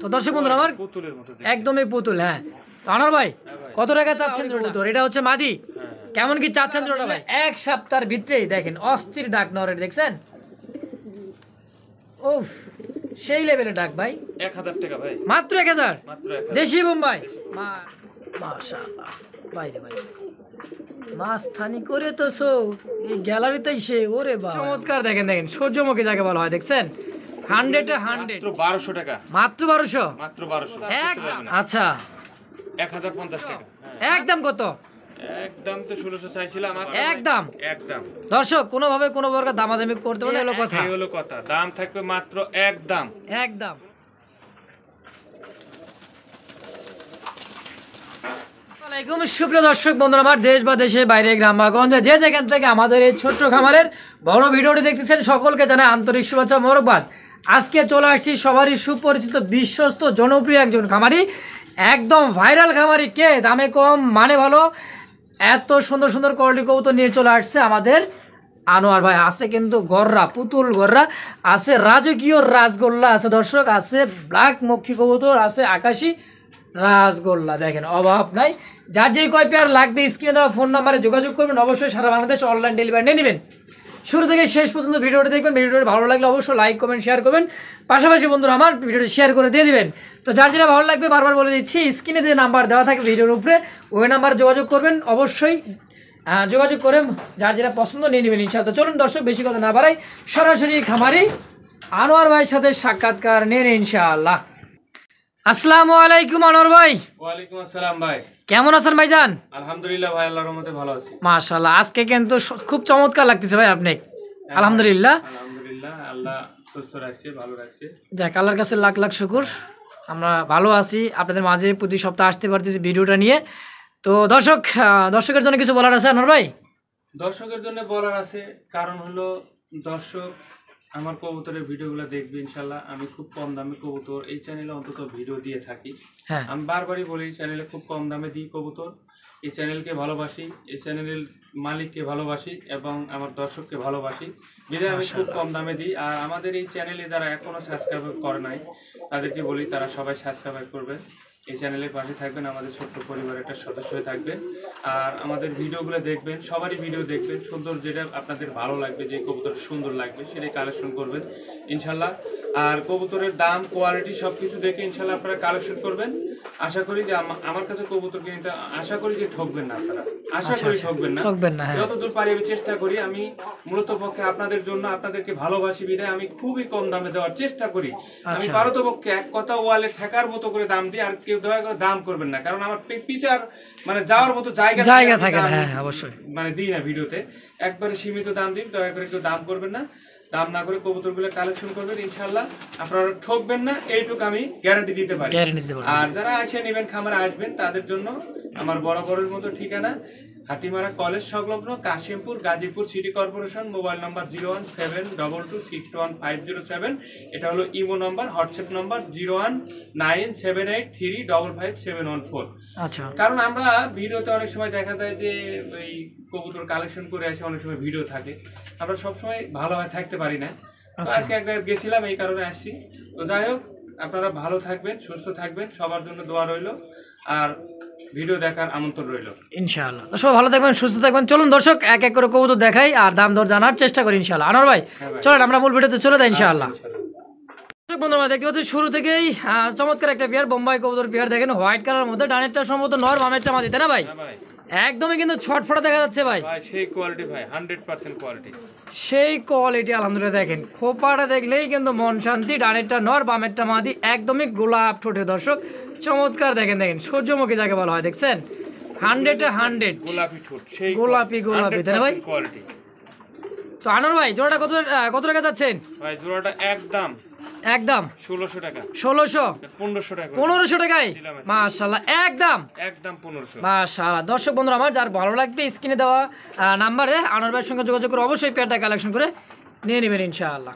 তো দর্শক বন্ধুরা আমার একদমই পুতুল। হ্যাঁ তো আনোয়ার ভাই কত টাকা চাচ্ছেন জোড়া? এটা হচ্ছে মাদি, কেমন কি চাচ্ছেন জোড়াটা ভাই? এক সপ্তাহের ভিতরেই দেখেন অস্থির ডাক নরের, দেখছেন? উফ সেই লেভেলের ডাক ভাই। 1000 টাকা ভাই, মাত্র 1000, মাত্র 1000 দেশি বোম্বাই। মাশাআল্লাহ বাইরে ভাই মাস্তানি করে তো সো এই গ্যালারিতেই সে, ওরে বাবা চমৎকার। দেখেন দেখেন সূর্যমুখী যাকে বলা হয়, দেখছেন? 100 মাত্র 1200 টাকা, মাত্র 1200, মাত্র 1200 একদম। আচ্ছা 1050 টাকা একদম কত? একদম তো 1600 চাইছিলাম, একদম একদম। দর্শক কোনোভাবে কোনো প্রকার দামাদামি করতে পারে, হলো কথা, এই হলো কথা। দাম থাকবে মাত্র একদম, একদম। আসসালামু আলাইকুম সুপ্রিয় দর্শক বন্ধুরা, আমার দেশ বা দেশের বাইরে গ্রাম বা গঞ্জে যে যেখান থেকে আমাদের এই ছোট্ট খামারের বড় ভিডিওটি দেখতেছেন সকলকে জানাই আন্তরিক শুভেচ্ছা মোবারকবাদ। আজকে চলে আসছি সবারই সুপরিচিত বিশ্বস্ত জনপ্রিয় একজন খামারি, একদম ভাইরাল খামারি। কে? দামে কম মানে ভালো, এত সুন্দর সুন্দর কোয়ালিটি কবুতর নিয়ে চলে আসছে আমাদের আনোয়ার ভাই। আছে কিন্তু গররা, পুতুল গররা আছে, রাজকীয় রাজগোল্লা আছে দর্শক, আছে ব্ল্যাক মক্ষী কবুতর, আছে আকাশি রাজগোল্লা। দেখেন অভাব নাই। যার যেই কয় পেয়ার লাগবে স্ক্রিনে দেওয়া ফোন নাম্বারে যোগাযোগ করবেন। অবশ্যই সারা বাংলাদেশ অনলাইন ডেলিভারি নিয়ে নেবেন। শুরু থেকে শেষ পর্যন্ত ভিডিওটি দেখবেন। ভিডিওটি ভালো লাগলে অবশ্যই লাইক কমেন্ট শেয়ার করবেন। পাশাপাশি বন্ধুরা আমার ভিডিওটি শেয়ার করে দিয়ে দিবেন। তো যার যেটা ভালো লাগবে বারবার বলে দিচ্ছি, স্ক্রিনে যে নাম্বার দেওয়া থাকে ভিডিওর উপরে ওই নাম্বারে যোগাযোগ করবেন। অবশ্যই যোগাযোগ করে যার যেটা পছন্দ নিয়ে নেবেন ইনশাআল্লাহ। চলুন দর্শক বেশি কথা না বাড়াই, সরাসরি খামারি আনোয়ার ভাইয়ের সাথে সাক্ষাৎকার নিয়ে নিন ইনশাআল্লাহ। আসসালামু আলাইকুম আনোয়ার ভাই। ওয়ালাইকুম আসসালাম ভাই, কেমন আছেন ভাইজান? আলহামদুলিল্লাহ ভাই, আল্লাহর রহমতে ভালো আছি। মাশাআল্লাহ আজকে কিন্তু খুব চমৎকার লাগতেছে ভাই আপনি। আলহামদুলিল্লাহ, আলহামদুলিল্লাহ, আল্লাহ সুস্থ রাখছে, ভালো রাখছে। যাক আল্লাহর কাছে লাখ লাখ শুকুর, আমরা ভালো আছি। আপনাদের মাঝে প্রতি সপ্তাহে আসতে পারতেছি ভিডিওটা নিয়ে। তো দর্শকের জন্য কিছু বলার আছে আনোয়ার ভাই? দর্শকের জন্য বলার আছে, কারণ হলো দর্শক আমার কবুতরের ভিডিওগুলো দেখবে ইনশাল্লাহ। আমি খুব কম দামে কবুতর এই চ্যানেলে অন্তত ভিডিও দিয়ে থাকি। হ্যাঁ আমি বারবারই বলি এই চ্যানেলে খুব কম দামে দিই কবুতর। এই চ্যানেলকে ভালোবাসি, এই চ্যানেলের মালিককে ভালোবাসি এবং আমার দর্শককে ভালোবাসি, বিধায় আমি খুব কম দামে দিই। আর আমাদের এই চ্যানেলে যারা এখনো সাবস্ক্রাইব করে নাই তাদেরকে বলি তারা সবাই সাবস্ক্রাইব করবেন, এই চ্যানেলের পাশে থাকবেন, আমাদের ছোট্ট পরিবারের একটা সদস্য হয়ে থাকবেন। আর আমাদের ভিডিওগুলো দেখবেন, সবারই ভিডিও দেখবেন, সুন্দর যেটা আপনাদের ভালো লাগবে, যে কবুতর সুন্দর লাগবে সেটাই কালেকশন করবেন ইনশাল্লাহ। আর কবুতরের দাম কোয়ালিটি সব কিছু দেখে ইনশাল্লাহ আপনারা কালেকশন করবেন। আশা করি যে আমার কাছে কবুতর কিনতে আশা করি যে ঠকবেন না আপনারা, আশা করি ঠকবেন না। যতদূর পারি আমি চেষ্টা করি। আমি মূলত পক্ষে আপনাদের জন্য, আপনাদেরকে ভালোবাসি বিধায় আমি খুবই কম দামে দেওয়ার চেষ্টা করি। আমি পারতপক্ষে এক কথা ওয়ালে ঠেকার মতো করে দাম দিই। আর কেউ দয়া করে দাম করবেন না, কারণ আমার পিচার মানে যাওয়ার মতো জায়গা থাকে না, অবশ্যই মানে দিই না ভিডিওতে, একবারে সীমিত দাম দিই। দয়া করে কেউ দাম করবেন না, দাম না করে কবুতরগুলো কালেকশন করবেন ইনশাআল্লাহ, আপনারা ঠকবেন না, এইটুকু আমি গ্যারান্টি দিতে পারি। আর যারা আসে নেবেন, খামারে আসবেন, তাদের জন্য আমার বরাবরের মতো ঠিকানা হাতিমারা কলেজ সংলগ্ন Kashimpur, Gazipur city corporation. Mobile number 01722615007। এটা হলো ইমো নাম্বার, হোয়াটসঅ্যাপ নাম্বার 01978355714। আচ্ছা, কারণ আমরা ভিডিওতে অনেক সময় দেখা যায় যে ওই কবুতর কালেকশন করে আসে, অনেক সময় ভিডিও থাকে, আমরা সবসময় ভালোভাবে থাকতে পারি না। আজকে একবার গেছিলাম, এই কারণে আসছি। তো যাই হোক, আপনারা ভালো থাকবেন, সুস্থ থাকবেন, সবার জন্য দোয়া রইল, আর ভিডিও দেখার আমন্ত্রণ রইল ইনশাআল্লাহ। তো সবাই ভালো থাকবেন, সুস্থ থাকবেন। চলুন দর্শক এক এক করে কবুতর দেখাই আর দাম দর জানার চেষ্টা করি ইনশাআল্লাহ। আনোয়ার ভাই চলেন আমরা মূল ভিডিওতে চলে যাই ইনশাআল্লাহ। দর্শক বন্ধুরা দেখতে পাচ্ছি শুরু থেকেই চমৎকার একটা পেয়ার, বোম্বাই কবুতর পেয়ার। দেখেন হোয়াইট কালারের মধ্যে, ডানেরটা সম্ভবত নর, বামেরটা মাদি, তাই না ভাই? একদমই কিন্তু ছটফটা দেখা যাচ্ছে ভাই, সেই কোয়ালিটি ভাই, 100% কোয়ালিটি, সেই কোয়ালিটি আলহামদুলিল্লাহ। দেখেন খোপাটা দেখলেই কিন্তু মন শান্তি। ডানেরটা নর, বামেরটা মাদি, একদমই গোলাপ ঠোঁটে দর্শক, চমৎকার। দেখেন দেখেন সূর্যমুখী যাকে বলা হয়, দেখছেন 100 গোলাপি ঠোঁট, সেই গোলাপি তাই না ভাই? কোয়ালিটি। তো আনোয়ার ভাই জোড়াটা কত টাকা যাচ্ছেন ভাই? জোড়াটা একদম 1600 টাকা, 1500 টাকায় মাশাআল্লাহ, একদম 1500 মাশাআল্লাহ। দর্শক বন্ধুরা আমার যার ভালো লাগবে স্ক্রিনে দেওয়া নাম্বারে আনোয়ার ভাইয়ের সঙ্গে যোগাযোগ করে অবশ্যই পেয়ারটা কালেকশন করে নিয়ে নেবেন ইনশাআল্লাহ।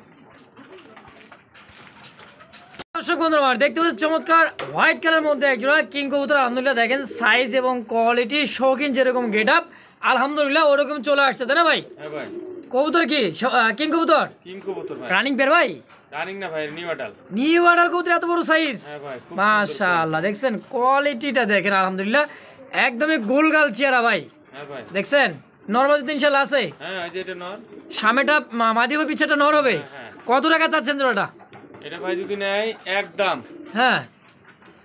দর্শক বন্ধুরা আমার দেখতে পাচ্ছেন চমৎকার হোয়াইট কালারের মধ্যে একজোড়া কিং কবুতর। আলহামদুলিল্লাহ দেখেন সাইজ এবং কোয়ালিটি, শৌখিন যেরকম গেট আপ আলহামদুলিল্লাহ ওরকম চলে আসছে, তাই না ভাই? হ্যাঁ ভাই। কবুতর কি কিং কবুতর? কিং কবুতর ভাই। রানিং পেয়ার ভাই? রানিং না ভাই, নিউ অ্যাডাল। নিউ অ্যাডাল কবুতর, এত বড় সাইজ? হ্যাঁ ভাই, খুব মাশাআল্লাহ, দেখছেন কোয়ালিটিটা দেখেন, আলহামদুলিল্লাহ একদমই গোলগাল চেহারা ভাই। হ্যাঁ ভাই। দেখছেন নরমাল তো ইনশাআল্লাহ আছে। হ্যাঁ, এই যে এটা নর। সামনেটা মাদি হবে, পিছাটা নর হবে। হ্যাঁ। কত টাকা চাচ্ছেন জোড়াটা? এটা ভাই যদি নেয় একদম হ্যাঁ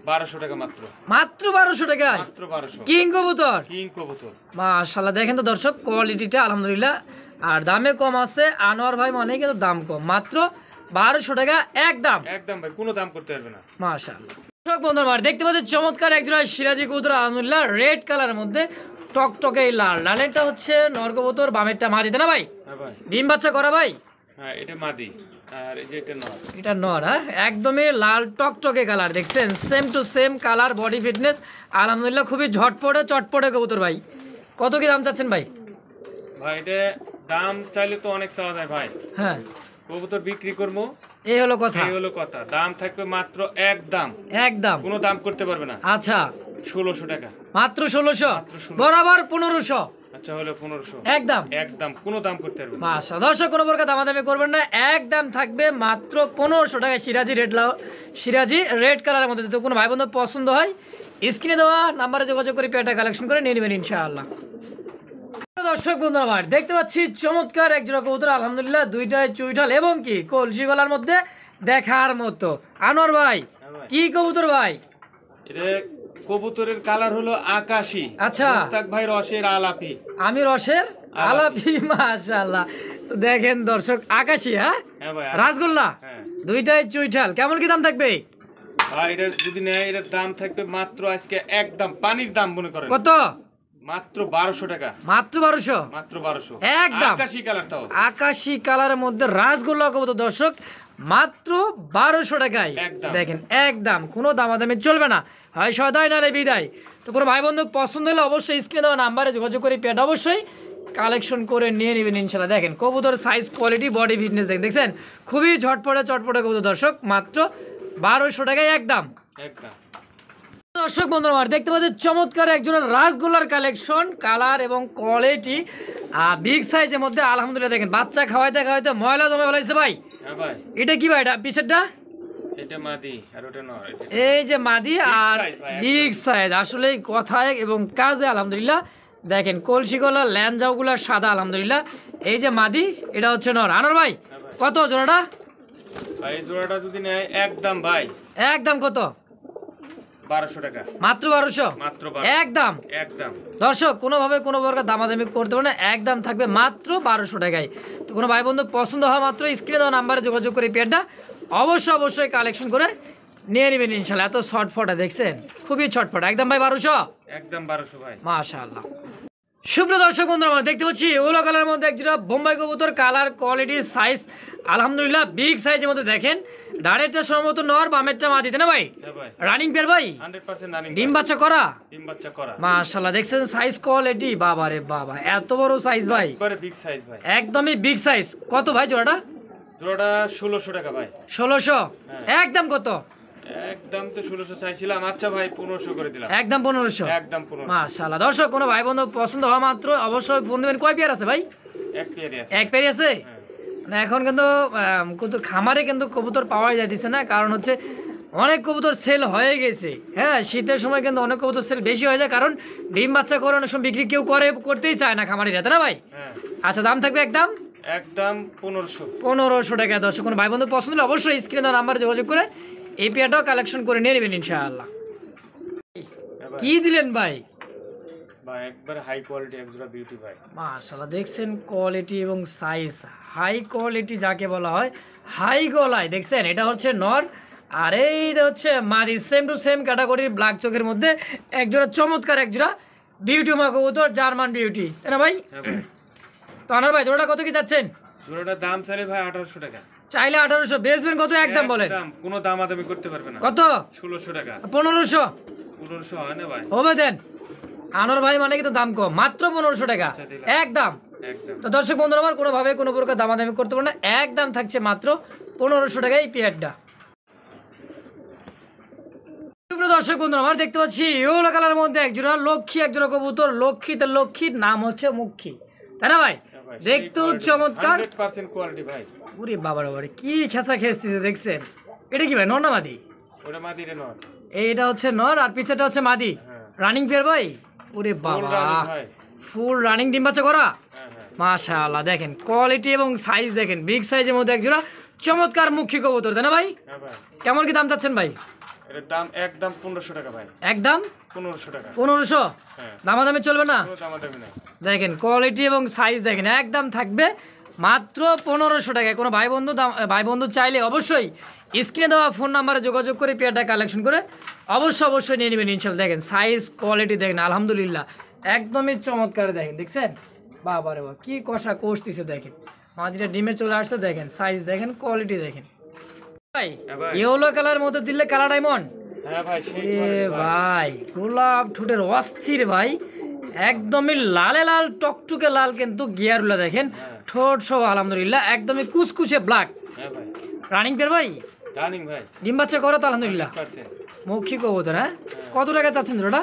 1200 টাকা মাত্র। মাত্র 1200 টাকা? মাত্র 1200। কিং কবুতর? কিং কবুতর। মাশাআল্লাহ, দেখেন তো দর্শক কোয়ালিটিটা আলহামদুলিল্লাহ, আর দামে কম আছে। আনোয়ার ভাই মানে কিন্তু দাম কম, মাত্র 1200 টাকা একদম। একদম ভাই, কোনো দাম করতে পারবে না। মাশাআল্লাহ। দর্শক বন্ধুরা আমার দেখতে পাচ্ছেন চমৎকার একজোড়া সিরাজি কবুতর, আলহামদুলিল্লাহ রেড কালারের মধ্যে টকটকে লাল। লালেরটা হচ্ছে নর কবুতর, বামেরটা মাদি, তাই না ভাই? হ্যাঁ ভাই। ডিম বাচ্চা করা ভাই? হ্যাঁ, এটা মাদি আর এই যে এটা নর। এটা নর, হ্যাঁ একদমই লাল টকটকে কালার, দেখছেন same to same colour, body fitness আলহামদুলিল্লাহ খুবই ঝটপটে চটপটে কবুতর ভাই। কত কি দাম চাচ্ছেন ভাই? ভাই এটা দাম চাইলে তো অনেক চাওয়া যায় ভাই। হ্যাঁ, কবুতর বিক্রি করবো, এই হলো কথা। এই হলো কথা। দাম থাকবে মাত্র একদম, একদম কোনো দাম করতে পারবে না। আচ্ছা 1600 টাকা মাত্র 1600, মাত্র 1600। বরাবর 1500 আচ্ছা হলো 1500। একদম। একদম কোনো দাম করতে পারবে না। মাশা দর্শক কোনো প্রকার দামাদামি করবেন না, একদম থাকবে মাত্র 1500 টাকায় সিরাজি সিরাজি রেড কালারের মধ্যে। তো কোনো ভাই বন্ধু পছন্দ হয় স্ক্রিনে দেওয়া নাম্বারে যোগাযোগ করে পেয়ারটা কালেকশন করে নিয়ে নেবেন ইনশাআল্লাহ। দর্শক বন্ধু আমার দেখতে পাচ্ছি চমৎকার এক জোড়া কবুতর, আলহামদুলিল্লাহ দুইটাই চুইঠাল এবং কি কলসি গলার মধ্যে দেখার মতো। আনোয়ার ভাই কি কবুতর ভাই? এটা কবুতরের কালার হলো আকাশী। আচ্ছা, মুস্তাক ভাই রসের আলাপি। আমি রসের আলাপি, মাশাআল্লাহ। তো দেখেন দর্শক আকাশী, হ্যাঁ হ্যাঁ ভাই। রাসগোল্লা, হ্যাঁ দুইটাই চুইঠাল। কেমন কি দাম থাকবে ভাই? এটা যদি নেয় এটার দাম থাকবে মাত্র আজকে একদম পানির দাম মনে করেন। কত? মাত্র 1200 টাকা। মাত্র 1200? মাত্র 1200 একদম। আকাশী কালারটাও। আকাশী কালারের মধ্যে রাসগোল্লা কবুতর দর্শক, মাত্র 1200 টাকায়। একদম। দেখেন একদম কোনো দামাদামি চলবে না, হয় সদাই না রে বিদায়। তো কোনো ভাই বন্ধু পছন্দ হলে অবশ্যই স্ক্রিনে দেওয়া নাম্বারে যোগাযোগ করে পেট অবশ্যই কালেকশন করে নিয়ে নেবেন ইনশাল্লাহ। দেখেন কবুতর সাইজ, কোয়ালিটি, বডি ফিটনেস দেখছেন খুবই ঝটপটে চটপটে কবুতর দর্শক, মাত্র 1200 টাকায় একদম। একদম। দর্শক বন্ধুরা আমার দেখতে পাচ্ছেন চমৎকার একজনের রাসগোল্লার কালেকশন, কালার এবং কোয়ালিটি বিগ সাইজের মধ্যে আলহামদুলিল্লাহ। দেখেন বাচ্চা খাওয়াইতে খাওয়াইতে ময়লা জমে ফেলাইছে ভাই। হ্যাঁ ভাই। এটা কি ভাই? এটা পিছেরটা? এটা মাদি আর ওটা নর। এই যে মাদি আর size ভাই, বিগ সাইজ, আসলে কথায় এবং কাজে আলহামদুলিল্লাহ। দেখেন কলসি গলা, ল্যাঞ্জাওগুলা সাদা আলহামদুলিল্লাহ। এই যে মাদি, এটা হচ্ছে নর। আনোয়ার ভাই কত জোড়াটা? ভাই এই জোড়াটা যদি নেয় একদম ভাই, একদম কত? 1200 টাকা। মাত্র 1200? মাত্র একদম। একদম। দর্শক কোনোভাবে কোনো প্রকার দামাদামি করতে পারে না, একদম থাকবে মাত্র 1200 টাকায়। তো কোনো ভাই বন্ধু পছন্দ হয় মাত্র স্ক্রিনে দেওয়া নাম্বারে যোগাযোগ করে পেয়ারটা অবশ্যই কালেকশন করে নিয়ে নেবেন ইনশাল্লাহ। এত ছটফটা দেখছেন, খুবই ছটফট একদম ভাই। 1200? একদম 1200 ভাই। মাশাআল্লাহ। সুপ্রিয় দর্শক বন্ধুরা আমরা দেখতে পাচ্ছি ওলো কালারের মধ্যে একজোড়া বোম্বাই কবুতর, কালার কোয়ালিটি সাইজ আলহামদুলিল্লাহ বিগ সাইজের মধ্যে। দেখেন ডানেরটা সম্ভবত নর, বামেরটা মাদি, তাই না ভাই? হ্যাঁ ভাই। রানিং পেয়ার ভাই? 100% রানিং। ডিম বাচ্চা করা? ডিম বাচ্চা করা। মাশাআল্লাহ, দেখছেন সাইজ কোয়ালিটি, বাবা রে বাবা এত বড় সাইজ ভাই, একবারে বিগ সাইজ ভাই। একদমই বিগ সাইজ। কত ভাই জোড়াটা? জোড়াটা 1600 টাকা ভাই। 1600? হ্যাঁ। একদম কত? একদম তো 1600 চাইছিলাম। আচ্ছা ভাই 1500 করে দিলাম। একদম 1500? একদম 1500। মাশাআল্লাহ। দর্শক কোনো ভাই বন্ধু পছন্দ হওয়া মাত্র অবশ্যই ফোন দেবেন। কয় পেয়ার আছে ভাই? এক পেয়ারই আছে। এক পেয়ারই আছে? হ্যাঁ। না এখন কিন্তু খামারে কিন্তু কবুতর পাওয়া যাইতেছে না, কারণ হচ্ছে অনেক কবুতর সেল হয়ে গেছে। হ্যাঁ শীতের সময় কিন্তু অনেক কবুতর সেল বেশি হয়ে যায়, কারণ ডিম বাচ্চা করে অনেক সময় বিক্রি কেউ করতেই চায় না খামারিরা, তাই না ভাই? হ্যাঁ। আচ্ছা দাম থাকবে একদম 1500 টাকা। দর্শক কোনো ভাই বন্ধু পছন্দ হলে অবশ্যই স্ক্রিনে দেওয়া নাম্বারে যোগাযোগ করে এই পেয়ারটাও কালেকশন করে নিয়ে নেবেন ইনশাআল্লাহ। কি দিলেন ভাই? ভাই একবার হাই কোয়ালিটি একজোড়া বিউটি ভাই। মাশাআল্লাহ, দেখছেন কোয়ালিটি এবং সাইজ, হাই কোয়ালিটি যাকে বলা হয়, হাই গলায়। দেখছেন এটা হচ্ছে নর আর এইটা হচ্ছে মাদি, সেম টু সেম ক্যাটাগরির ব্ল্যাক চোখের মধ্যে একজোড়া চমৎকার একজোড়া বিউটি মা কবুতর, জার্মান বিউটি, তাই না ভাই? তো আনার ভাই জোড়াটা কত কি যাচ্ছেন? জোড়াটার দাম চাইলে ভাই 1800 টাকা। চাইলে 1800, বেচবেন কত একদম বলেন? কোনো দামাদামি করতে পারবে না। কত? 1600 টাকা। 1500? 1500 হয় না ভাই? হবে দেন। আনোয়ার ভাই মানে কিন্তু দাম কম, মাত্র 1500 টাকা একদম। একদম। তো দর্শক বন্ধুরা আমার কোনোভাবে কোনো প্রকার দামাদামি করতে পারে না, একদম থাকছে মাত্র 1500 টাকায় এই পেয়ারটা। দর্শক বন্ধুরা আমার দেখতে পাচ্ছি ইয়েলো কালারের মধ্যে একজোড়া লক্ষ্মী, একজোড়া কবুতর। লক্ষ্মীর নাম হচ্ছে মুখী, তাই না ভাই? ভাই, দেখতেও সেই quality, চমৎকার। 100% কোয়ালিটি ভাই। ওরে বাবার বাবারে কি খেসা খেসতেছে দেখছেন। এটা কি ভাই নর না মাদি? ওটা মাদিরে নর। এইটা হচ্ছে নর আর পিছাটা হচ্ছে মাদি। হ্যাঁ। রানিং পেয়ার ভাই। ওরে Full বাবা running ভাই। ফুল রানিং ডিম বাচ্চা করা। হ্যাঁ হ্যাঁ। মাশাআল্লাহ দেখেন কোয়ালিটি এবং সাইজ দেখেন বিগ সাইজের মধ্যে একজোড়া চমৎকার মুখী কবুতর তাই না ভাই? হ্যাঁ ভাই। কেমন কি দাম চাচ্ছেন ভাই? এটার দাম একদম 1500 টাকা ভাই। একদম 1500 টাকা। 1500। হ্যাঁ। দামাদামি চলবে না? কোনো দামাদামি নাই। দেখেন কোয়ালিটি এবং সাইজ দেখেন একদম থাকবে মাত্র 1500 টাকায়। কোনো ভাই বন্ধু চাইলে অবশ্যই স্ক্রিনে দেওয়া ফোন নাম্বারে যোগাযোগ করে পেয়ারটা কালেকশন করে অবশ্যই নিয়ে নেবেন ইনশাল্লাহ। দেখেন সাইজ কোয়ালিটি দেখেন আলহামদুলিল্লাহ একদমই চমৎকার দেখেন দেখছেন বাবা রে বাবা কি কষা কষতেছে দেখেন মাদিটা ডিমে চলে আসছে দেখেন সাইজ দেখেন কোয়ালিটি দেখেন ভাই হ্যাঁ ভাই। ইয়েলো কালার মধ্যে দিলে কালার ডায়মন্ড হ্যাঁ ভাই সেই এ quality ভাই। ভাই গোলাপ ঠোঁটের অস্থির ভাই একদমই লালে লাল টকটুকে লাল কিন্তু গিয়ারগুলো দেখেন ঠোঁট সহ আলহামদুলিল্লাহ একদমই কুচকুচে ব্ল্যাক হ্যাঁ ভাই। রানিং পেয়ার ভাই রানিং ভাই। ডিম বাচ্চা করো তো আলহামদুলিল্লাহ 100%। মৌখিক কবুতর হ্যাঁ কত টাকা চাচ্ছেন ওটা?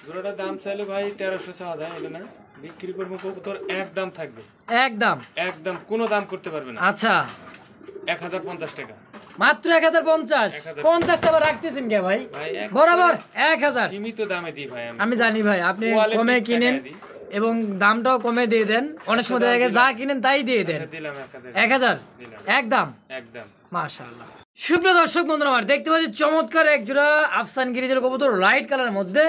জোড়াটার দাম চাইলে ভাই 1300 চাওয়া যায় এটা না। বিক্রি করবো কবুতর একদম থাকবে। একদম একদম কোনো দাম করতে পারবে না। আচ্ছা 1050 টাকা। মাত্র 1050। 50 টাকা রাখতেছেন কে ভাই? ভাই বরাবর 1000। সীমিত দামে দিই ভাই আমি। আমি জানি ভাই আপনি Quality কমে টাকায় কিনেন দিই। এবং দামটাও কমে দিয়ে দেন অনেক সময় দেখা যায় যা কিনেন তাই দিয়ে দেন। দিলাম 1000। 1000 দিলাম। একদম একদম। মাশাআল্লাহ। সুপ্রিয় দর্শক বন্ধুরা আমার দেখতে পাচ্ছি চমৎকার এক জোড়া আফসান গিরিজের কবুতর লাইট কালারের মধ্যে।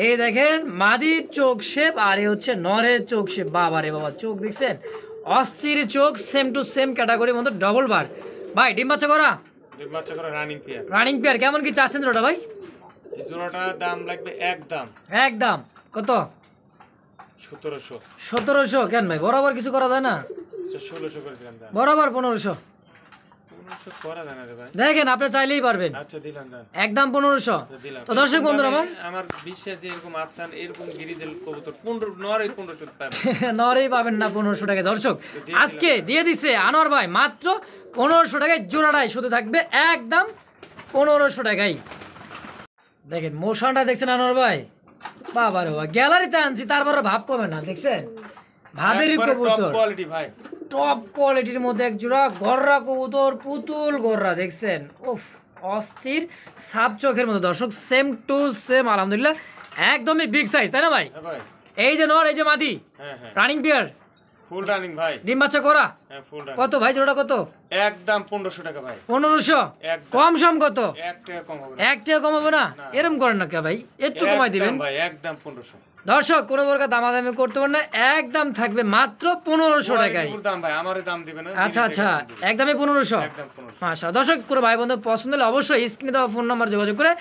এই দেখেন মাদির চোখ শেপ আর এই হচ্ছে নরের চোখ শেপ। বাবা রে বাবা চোখ দেখছেন অস্থির চোখ সেম টু সেম ক্যাটাগরির মধ্যে ডবল বার। ভাই ডিম বাচ্চা করা ডিম বাচ্চা করে রানিং পেয়ার। রানিং পেয়ার কেমন কি চাচ্ছেন জোড়াটা ভাই? এই জোড়াটার দাম লাগবে একদম একদম কত? 1700। 1700 কেন ভাই বরাবর কিছু করা যায় না? 1600 করে দিলাম দাম। বরাবর 1500 1500 করা যায় না রে ভাই। দেখেন আপনি চাইলেই পারবেন আচ্ছা দিলাম দাম। একদম 1500। দিলাম। তো দর্শক বন্ধুরা আমার বিশ্বাস যে এরকম আফসান এরকম গিরিজেল কবুতর 15 নর 1500 পাবে। নরেই পাবেন না 1500 টাকায়। দর্শক আজকে দিয়ে দিছে আনোয়ার ভাই মাত্র 1500 টাকায় জোড়াটাই শুধু থাকবে একদম 1500 টাকায়। দেখেন মোশনটা দেখছেন আনোয়ার ভাই বাবা রে বাবা গ্যালারিতে আনছি তারপর ভাব কমে না দেখছেন ভাবেরই কবুতর কোয়ালিটি ভাই। টপ কোয়ালিটির মধ্যে এক জোড়া গররা কবুতর পুতুল গররা দেখছেন উফ অস্থির সাপ চোখের মতো। দর্শক সেম টু সেম আলহামদুলিল্লাহ একদমই বিগ সাইজ তাই না ভাই? হ্যাঁ ভাই। এই যে নর এই যে মাদি হ্যাঁ হ্যাঁ। রানিং পেয়ার ফুল রানিং ভাই। ডিম বাচ্চা করা হ্যাঁ ফুল রানিং। কত ভাই জোড়া কত? একদম 1500 টাকা ভাই। 1500 একদম। কম সম কত? 1 টাকা কম হবে না। 1 টাকা কমাবো না? এরকম করেন না কে ভাই একটু কমাই দিবেন। একদম ভাই একদম 1500। দর্শক কোনো প্রকার দামাদামি করতে পারেন না একদম থাকবে মাত্র 1500 টাকায়। ফুল দাম ভাই আমারই দাম দিবেন না। আচ্ছা আচ্ছা একদমই 1500। একদম 1500। মাশাআল্লাহ। দর্শক কোনো ভাই বন্ধু পছন্দ হলে অবশ্যই স্ক্রিনে দেওয়া ফোন নাম্বার যোগাযোগ করে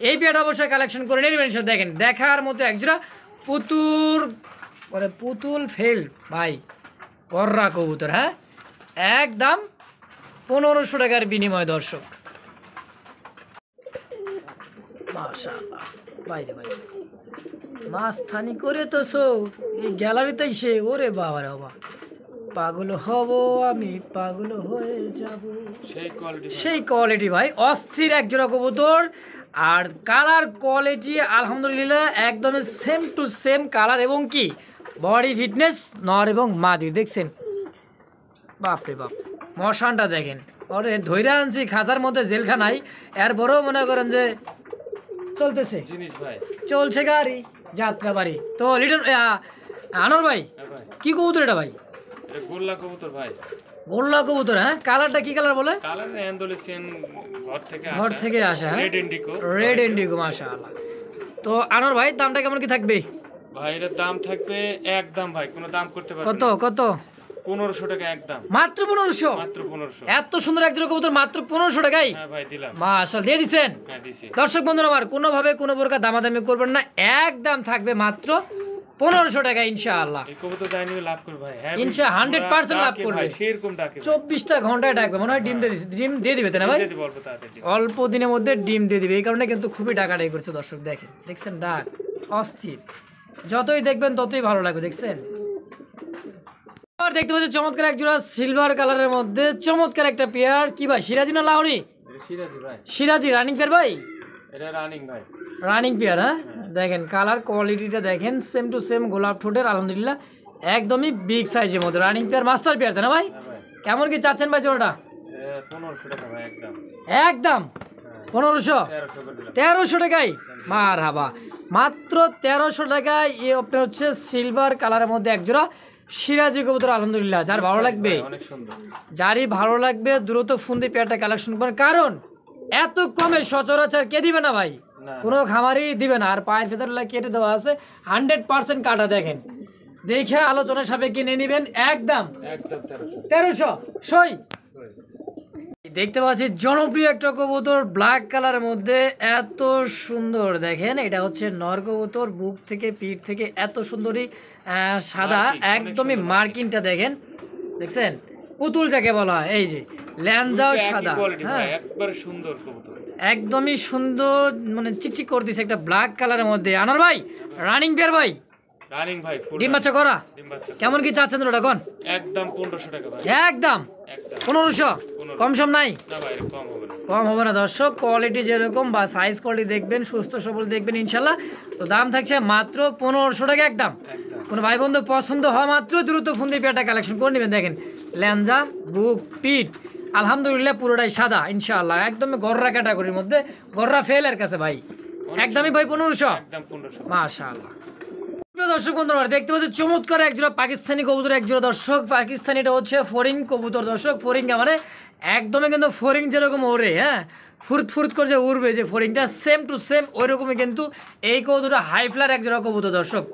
এই পেয়ারটা অবশ্যই কালেকশন করে নেবেন। দেখেন দেখার মতো একজোড়া পুতুল ফেল ভাই গররা কবুতর হ্যাঁ একদম 1500 টাকার বিনিময়। দর্শক মাশাআল্লাহ বাইরে বাইরে মাছ থানি করে তো এই গ্যালারিতেই সে ওরে বাবা রে বাবা পাগল হব আমি পাগল হয়ে যাব সেই কোয়ালিটি। সেই কোয়ালিটি ভাই অস্থির এক জোড়া কবুতর আর কালার কোয়ালিটি আলহামদুলিল্লাহ একদমই সেম টু সেম কালার এবং কি বডি ফিটনেস নর এবং মাদি দেখছেন বাপরে বাপ মশানটা দেখেন ওরে ধৈরা আনছি খাঁচার মধ্যে জেলখানায় এরপরেও মনে করেন যে চলতেছে জিনিস ভাই। চলছে গাড়ি যাত্রা বাড়ি। তো লিটন আনোয়ার ভাই হ্যাঁ ভাই। কি কবুতর এটা ভাই? এটা গোল্লা কবুতর ভাই। গোল্লা কবুতর হ্যাঁ কালারটা কি কালার বলে? কালার অ্যান্ডোলেশন ঘর থেকে আসে হ্যাঁ রেড ইন্ডিগো। রেড ইন্ডিগো মাশাআল্লাহ। তো আনোয়ার ভাই দামটা কেমন কি থাকবে? ভাই এর দাম থাকবে একদম ভাই কোনো দাম করতে পারবে কত না। কত? 1500 টাকা একদম। মাত্র 1500? মাত্র 1500। এত সুন্দর একজোড়া কবুতর মাত্র 1500 টাকায়? হ্যাঁ ভাই দিলাম। মাশাআল্লাহ দিয়ে দিছেন। হ্যাঁ দিছি। দর্শক বন্ধুরা আমার কোনোভাবে কোনো প্রকার দামাদামি করবেন না একদম থাকবে মাত্র 1500 টাকা ইনশাআল্লাহ। এই কবুতর দাই নিয়ে লাভ করবে ভাই। হ্যাঁ ইনশাআল্লাহ 100% লাভ করবে। সেরকম ডাকে 24টা ঘন্টায় ডাকবে মনে হয় ডিম দিয়ে দিবে তাই না ভাই? যদি বলবো তাড়াতাড়ি। অল্প দিনের মধ্যে ডিম দিয়ে দিবে এই কারণে কিন্তু খুবই ডাকাডাকি করছে। দর্শক দেখেন দেখছেন ডাক অস্থির যতই দেখবেন ততই ভালো লাগবে দেখছেন। আর দেখতে পাচ্ছি চমৎকার এক জোড়া সিলভার কালারের মধ্যে চমৎকার একটা পেয়ার কি ভাই সিরাজি না লাহোরি? সিরাজি ভাই। সিরাজি রানিং পেয়ার ভাই? এটা রানিং ভাই। রানিং পেয়ার হ্যাঁ দেখেন কালার কোয়ালিটিটা দেখেন সেম টু সেম গোলাপ ঠোঁটের আলহামদুলিল্লাহ একদমই বিগ সাইজের মধ্যে রানিং পেয়ার মাস্টার পেয়ার, তাই না ভাই? হ্যাঁ ভাই, কেমন কি চাচ্ছেন ভাই জোড়াটা? 1500 টাকা ভাই একদম। একদম 1500, 1300 করে দিলাম। 1300 টাকায় মারহাবা, মাত্র 1300 টাকায় এ আপনার হচ্ছে সিলভার কালারের মধ্যে এক জোড়া সিরাজি কবুতর। আলহামদুলিল্লাহ, যার ভালো লাগবে, অনেক সুন্দর। যারই ভালো লাগবে দ্রুত ফোন দিয়ে পেয়ারটা কালেকশন করেন, কারণ এত কমে সচরাচর কে দিবে না ভাই, না। কোনো খামারই দিবে না। আর পায়ের ফেদারগুলো কেটে দেওয়া আছে 100% কাটা, দেখেন দেখে আলোচনা সাপেক্ষে নিয়ে নেবেন একদম একদম 1300। 1300 সই। দেখতে পাচ্ছি জনপ্রিয় একটা কবুতর ব্ল্যাক কালারের মধ্যে, এত সুন্দর দেখেন, এটা হচ্ছে নর কবুতর, বুক থেকে পিঠ থেকে এত সুন্দরী সাদা, মার্কিং, অনেক একদমই সুন্দর মার্কিংটা দেখেন, দেখছেন পুতুল যাকে বলা হয়, এই যে ল্যাঞ্জাও দুইটা একই সাদা, কোয়ালিটি হ্যাঁ ভাই, একবারে সুন্দর কবুতর। একদমই সুন্দর, মানে চিকচিক করে দিছে একটা ব্ল্যাক কালারের মধ্যে। আনার ভাই রানিং পেয়ার ভাই, রানিং ভাই, ফুল ডিম বাচ্চা করা, ডিম বাচ্চা। কেমন কি চাচ্ছেন ওটা কোন? একদম 1500 টাকা ভাই একদম একদম। 1500, কম সম নাই? না ভাই, কম হবে না। কম হবে না দর্শক, কোয়ালিটি যেরকম বা সাইজ কোয়ালিটি দেখবেন, সুস্থ সবল দেখবেন ইনশাল্লাহ। তো দাম থাকছে মাত্র 1500 টাকা একদম। একদম। কোনো ভাই বন্ধু পছন্দ হওয়া মাত্র দ্রুত ফোন দিয়ে পেয়ারটা কালেকশন করে নেবেন। দেখেন ল্যাঞ্জা, বুক, পিঠ আলহামদুলিল্লাহ পুরোটাই সাদা ইনশাআল্লাহ, একদমই গররা ক্যাটাগরির মধ্যে, গররা ফেলের কাছে ভাই, একদমই ভাই 1500, একদম 1500। মাশাআল্লাহ। প্রিয় দর্শক বন্ধুরা দেখতে পাচ্ছি চমৎকার একজোড়া পাকিস্তানি কবুতর, একজোড়া দর্শক পাকিস্তানিটা হচ্ছে ফরিং কবুতর দর্শক। ফরিংটা মানে একদমই কিন্তু ফরিং যেরকম ওরে, হ্যাঁ ফুরত ফুরত করে যে উড়বে যে ফরিংটা, সেম টু সেম ওই রকমই কিন্তু এই কবুতরটা হাই ফ্লার একজোড়া কবুতর দর্শক।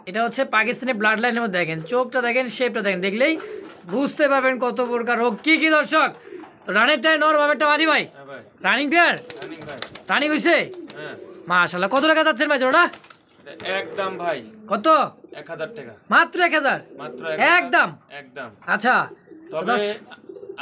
এটা হচ্ছে পাকিস্তানি ব্লাড লাইনের মধ্যে, দেখেন চোখটা দেখেন, শেপটা দেখেন, দেখলেই বুঝতে পারবেন কত প্রকার রোগ কি কি দর্শক। তো রানেরটাই নর বামেরটা মাদি ভাই, হ্যাঁ ভাই, রানিং পেয়ার, রানিং ভাই। রানিং হইছে হ্যাঁ, মাশাআল্লাহ। কত টাকা যাচ্ছেন ভাই জোড়া? একদম ভাই কত? 1000 টাকা মাত্র 1000 মাত্র। একদম। একদম। আচ্ছা তবে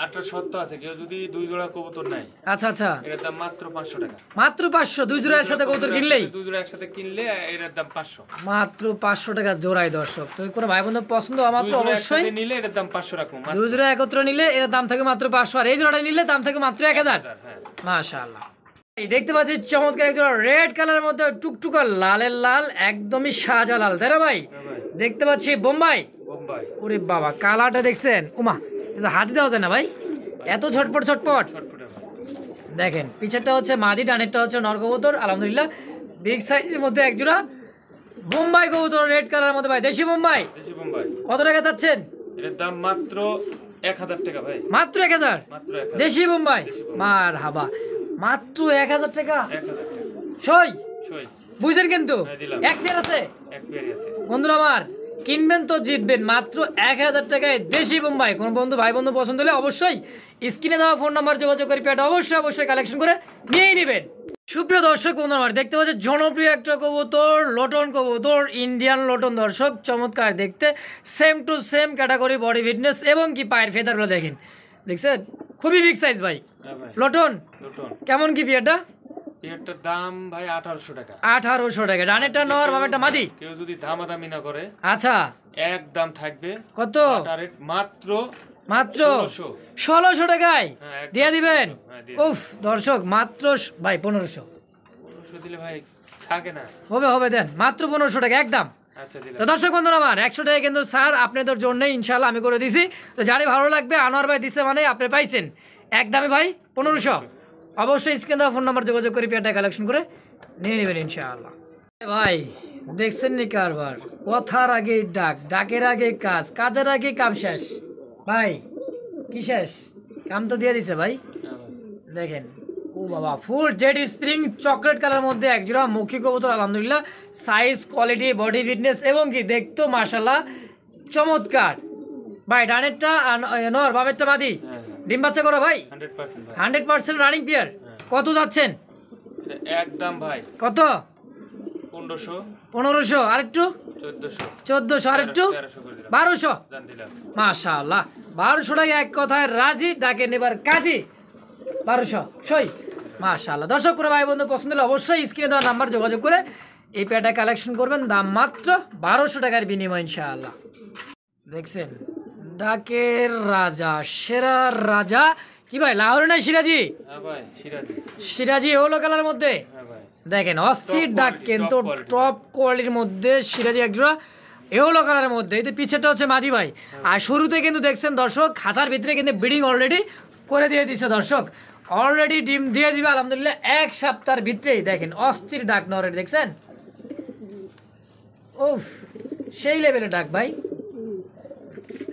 আটটা সত্য আছে, কেউ যদি 2 জোড়া কবুতর নেয়, আচ্ছা আচ্ছা, এর দাম মাত্র 500 টাকা। মাত্র 500, দুই জোড়া একসাথে কবুতর কিনলেই 2 জোড়া একসাথে কিনলে এর দাম 500। মাত্র 500 টাকা জোড়াই দর্শক। তো কোনো ভাই বন্ধু পছন্দ হওয়া মাত্র 2 জোড়া অবশ্যই, একসাথে নিলে এর দাম 500 রাখবো। দুই জোড়া একত্র নিলে এর দাম থাকে মাত্র 500, আর এই জোড়াটা নিলে দাম থাকে মাত্র 1000। হ্যাঁ, মাশাআল্লাহ। এই দেখতে পাচ্ছি চমৎকার এক জোড়া রেড কালারের মধ্যে টুকটুকা লালের লাল, একদমই শাহজালাল, তাই না ভাই? হ্যাঁ ভাই, দেখতে পাচ্ছি বোম্বাই, বোম্বাই ওরে বাবা কালারটা দেখছেন, উমা এটা হাতে দেওয়া যায় না ভাই, এত ঝটপট ঝটপট। ছটফটে ভাই। দেখেন পিছেরটা হচ্ছে মাদি, ডানেরটা হচ্ছে নর কবুতর, আলহামদুলিল্লাহ বিগ সাইজের মধ্যে এক জোড়া বোম্বাই কবুতর রেড কালারের মধ্যে ভাই, দেশি বোম্বাই। দেশি বোম্বাই, কত টাকা চাচ্ছেন? এর দাম মাত্র 1000 টাকা ভাই, মাত্র 1000। মাত্র 1000। দেশি বোম্বাই, দেশি বোম্বাই। মার হাবা, মাত্র 1000 টাকা 1000 টাকা সই, সই। বুঝছেন কিন্তু হ্যাঁ, দিলাম। এক পেয়ার আছে এক পেয়ারই আছে। বন্ধুরা আমার, কিনবেন তো জিতবেন, মাত্র 1000 টাকায় দেশি বোম্বাই। কোন বন্ধু ভাই বন্ধু পছন্দ হলে অবশ্যই স্ক্রিনে দেওয়া ফোন নাম্বার যোগাযোগ করে পেয়ারটা অবশ্যই অবশ্যই কালেকশন করে নিয়েই নেবেন। সুপ্রিয় দর্শক বন্ধু আমার দেখতে পাচ্ছি জনপ্রিয় একটা কবুতর, লোটন কবুতর, ইন্ডিয়ান লোটন দর্শক, চমৎকার দেখতে, same to same category body fitness এবং কি পায়ের ফেদারগুলো দেখেন, দেখছেন খুবই বিগ সাইজ ভাই। হ্যাঁ ভাই, লোটন লুটন। কেমন কি পেয়ারটা? পেয়ারটার দাম ভাই 1800 টাকা। 1800 টাকা, ডানেরটা নর বামেরটা মাদি। কেউ যদি দামাদামি না করে, আচ্ছা একদম থাকবে কত? রেট মাত্র মাত্র 1600। 1600 টাকায় হ্যাঁ, একদম। দিয়ে দিবেন। হ্যাঁ, দিয়ে উফ দর্শক মাত্র ভাই 1500 1500 দিলে ভাই থাকে না। হবে হবে, দেন মাত্র 1500 টাকা একদম। আচ্ছা দিলাম। তো দর্শক বন্ধুরা আমার 100 টাকা কিন্তু স্যার আপনাদের জন্য ইনশাল্লাহ আমি করে দিছি। তো যারই ভালো লাগবে আনোয়ার ভাই দিছে মানে আপনি পাইছেন একদমই ভাই 1500। অবশ্যই স্ক্রিনে দেওয়া ফোন নাম্বার যোগাযোগ করে পেয়ারটা কালেকশন করে নিয়ে নেবেন ইনশাআল্লাহ। ভাই দেখছেন নি কারবার, কথার আগে ডাক, ডাকের আগে কাজ, কাজের আগে কাম শেষ। ভাই কি শেষ? কাম তো দিয়ে দিছে ভাই। হ্যাঁ ভাই, দেখেন ও বাবা, full jade spring chocolate colour মধ্যে একজোড়া মুখী কবুতর, আলহামদুলিল্লাহ সাইজ কোয়ালিটি বডি ফিটনেস এবং কি দেখতো মাশাল্লাহ চমৎকার ভাই। ডানেরটা নর বামেরটা মাদি, হ্যাঁ, হ্যাঁ, ডিম বাচ্চা করা ভাই, 100% ভাই। 100% রানিং পেয়ার। কত যাচ্ছেন? এটা একদম ভাই কত? 1500, 1500, আরেকটু 1400, 1400, আরেকটু 1300 করে দিলাম। 1200। জান দিলাম। মাশাআল্লাহ 1200 টাকা এক কথায় রাজি, ডাকে নেবার কাজী 1200 সই। মাশাআল্লাহ দর্শক করে ভাই বন্ধু পছন্দ হলে অবশ্যই স্ক্রিনে দেওয়া নাম্বার যোগাযোগ করে এই পেয়ারটা কালেকশন করবেন, দাম মাত্র 1200 টাকার বিনিময় ইনশাআল্লাহ। দেখছেন ডাকের রাজা, সেরা রাজা কি ভাই, লাহোরি না সিরাজি? হ্যাঁ ভাই, সিরাজি। সিরাজি হলো কালার মধ্যে, হ্যাঁ ভাই, দেখেন অস্থির Top ডাক quality, কিন্তু top quality। টপ কোয়ালিটির মধ্যে সিরাজি একজোড়া ইয়েলো কালারের মধ্যে, এই যে পিছেরটা হচ্ছে মাদি ভাই। আর শুরুতে কিন্তু দেখছেন দর্শক খাঁচার ভিতরে কিন্তু ব্রিডিং অলরেডি করে দিয়ে দিছে দর্শক, অলরেডি ডিম দিয়ে দিবে আলহামদুলিল্লাহ 1 সপ্তাহের ভিতরেই। দেখেন অস্থির ডাক নরের, দেখছেন উফ সেই লেভেলে ডাক ভাই,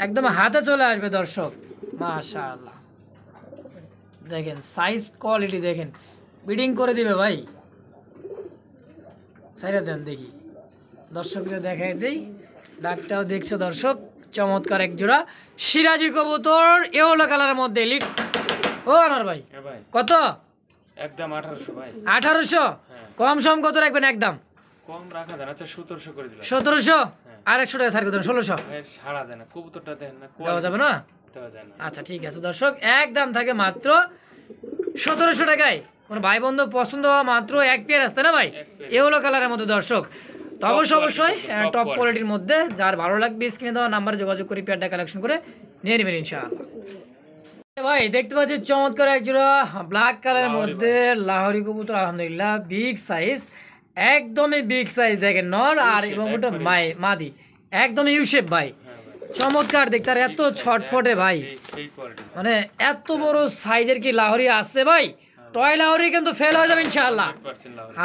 একদম হাতে চলে আসবে দর্শক। মাশাআল্লাহ দেখেন সাইজ কোয়ালিটি দেখেন, ব্রিডিং করে দিবে ভাই। সাইরা দেন দেখি, দর্শকরা দেখাই দেই, ডাকটাও দেখছে দর্শক, চমৎকার এক জোড়া সিরাজি কবুতর ইয়েলো কালারের মধ্যে লিট। ও আমার ভাই ভাই কত? একদম 1800 ভাই। 1800? কম সম কত রাখবেন? একদম কম রাখা দেন, আচ্ছা 1700 করে দিলাম। 1700 আর 100 টাকা ছাড় করে দেন, 1600 ভাই ছাড়া দেন না, কবুতরটা দেন না, দেওয়া যাবে না? দেওয়া যায় না। আচ্ছা ঠিক আছে দর্শক, একদম থাকে মাত্র 1700 টাকায়। কোনো ভাই বন্ধু পছন্দ হওয়া মাত্র এক পেয়ার আসতে না ভাই, ইয়েলো কালারের মধ্যে দর্শক। তো অবশ্যই টপ কোয়ালিটির মধ্যে, যার ভালো লাগবে স্ক্রিনে দেওয়া নাম্বারে যোগাযোগ করে পেয়ারটা কালেকশন করে নিয়ে নেবেন ইনশাআল্লাহ। ভাই দেখতে পাচ্ছি চমৎকার এক জোড়া ব্ল্যাক কালারের মধ্যে লাহোরি কবুতর, আলহামদুলিল্লাহ বিগ সাইজ, একদমই বিগ সাইজ দেখেন নর, আর এবং ওটা মাদি একদমই ইউ শেপ ভাই, চমৎকার দেখতে। আর এত ছটফটে ভাই, মানে এত বড় সাইজের কি লাহোরি আসছে ভাই, টয় লাহোরি কিন্তু ফেল হয়ে যাবে ইনশাআল্লাহ,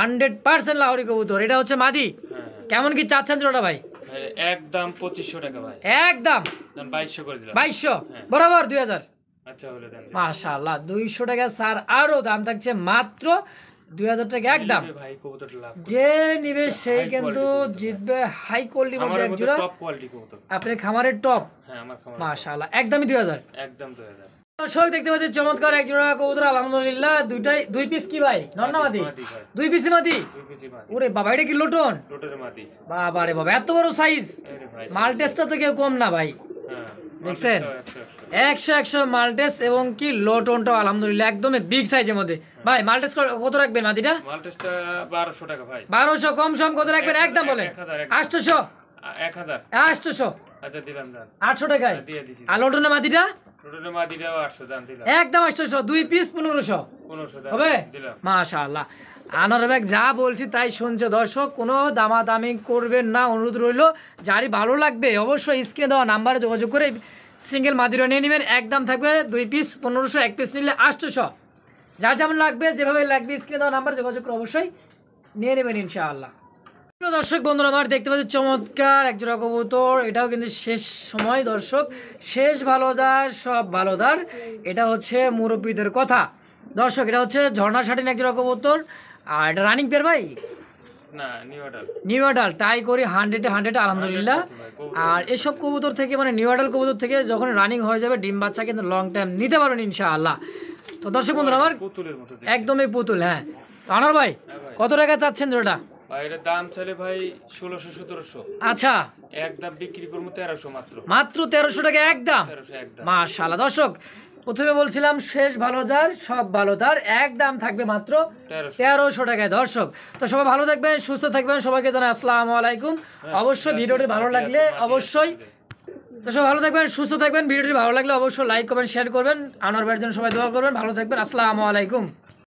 100% লাহোরি কবুতর। এটা হচ্ছে মাদি, কেমন কি চাচ্ছেন জোড়াটা ভাই? একদম 2500 টাকা ভাই, একদম 2200 করে দিলাম। 2200 বরাবর 2000। আচ্ছা হলো দেন মাশাআল্লাহ 200 টাকা স্যার, আরো দাম থাকছে মাত্র 2000 টাকা একদম। ভাই কবুতরটা লাভ যে নিবে সেই কিন্তু জিতবে, হাই কোয়ালিটির মধ্যে এক জোড়া টপ কোয়ালিটি কবুতর, আপনার খামারের টপ। হ্যাঁ আমার খামার মাশাআল্লাহ একদমই 2000। একদম 2000। দর্শক দেখতে পাচ্ছি চমৎকার এক জোড়া কবুতর, আলহামদুলিল্লাহ দুই পিস কি ভাই নর না মাদি? দুই পিসই মাদি। ওরে বাবা এটা কি লোটন? লোটনের মাদি। বাবা রে বাবা এত বড় সাইজ, মাল্টেসটা তো কেউ কম না ভাই, হ্যাঁ দেখছেন 100 মাল্টেস এবং কি লোটনটাও আলহামদুলিল্লাহ একদমই বিগ সাইজের মধ্যে। ভাই মাল্টেস কত রাখবেন মাদিটা? মাল্টেসটা 1200 টাকা ভাই। 1200 কম সম কত রাখবেন একদম বলেন? 800। 1000 800। আচ্ছা দিলাম দান 800 টাকায়। দিয়ে দিছি। আর লোটনের মাদিটা? লোটনের মাদিটাও 800 দাম দিলাম। একদম 800, দুই পিস 1500। 1500 দাম হবে দিলাম। মাশাআল্লাহ আনোয়ার ভাই যা বলছি তাই শুনছে দর্শক, কোনো দামাদামি করবেন না, অনুরোধ রইল। যারই ভালো লাগবে অবশ্যই স্ক্রিনে দেওয়া নাম্বারে যোগাযোগ করে সিঙ্গেল মাদিরা নিয়ে নেবেন, একদম থাকবে দুই পিস 1500, এক পিস নিলে 800। যার যেমন লাগবে যেভাবে লাগবে স্ক্রিনে দেওয়া নাম্বারে যোগাযোগ করে অবশ্যই নিয়ে নেবেন ইনশাআল্লাহ। দর্শক বন্ধুরা আমার দেখতে পাচ্ছি চমৎকার এক জোড়া কবুতর, এটাও কিন্তু শেষ সময় দর্শক, শেষ ভালো যার সব ভালো দার, এটা হচ্ছে মুরব্বীদের কথা দর্শক। এটা হচ্ছে ঝর্ণা শাটিন এক জোড়া কবুতর, আর এটা রানিং পেয়ার ভাই না নিউ অ্যাডাল টাই করি 100-এ আলহামদুলিল্লাহ। আর এসব কবুতর থেকে মানে নিউ অ্যাডাল কবুতর থেকে যখন রানিং হয়ে যাবে ডিম বাচ্চা কিন্তু লং টাইম নিতে পারবেন ইনশাআল্লাহ। তো দর্শক বন্ধুরা আমার পুতুলের মতো একদমই পুতুল। হ্যাঁ তো আনোয়ার ভাই কত টাকা চাচ্ছেন জোড়াটা? ভাই এর দাম চলে ভাই 1600-1700। আচ্ছা একদম বিক্রি করব 1300 মাত্র। মাত্র 1300 টাকা একদম। 1300 একদম। মাশাআল্লাহ দর্শক প্রথমে বলছিলাম শেষ ভালো যার সব ভালো তার, একদম থাকবে মাত্র 1300 টাকায় দর্শক। তো সবাই ভালো থাকবেন, সুস্থ থাকবেন, সবাইকে জানাই আসসালামু আলাইকুম। অবশ্যই ভিডিওটি ভালো লাগলে অবশ্যই, তো সবাই ভালো থাকবেন সুস্থ থাকবেন, ভিডিওটি ভালো লাগলে অবশ্যই লাইক করবেন, শেয়ার করবেন, আনোয়ার ভাইয়ের জন্য সবাই দোয়া করবেন, ভালো থাকবেন, আসসালামু আলাইকুম।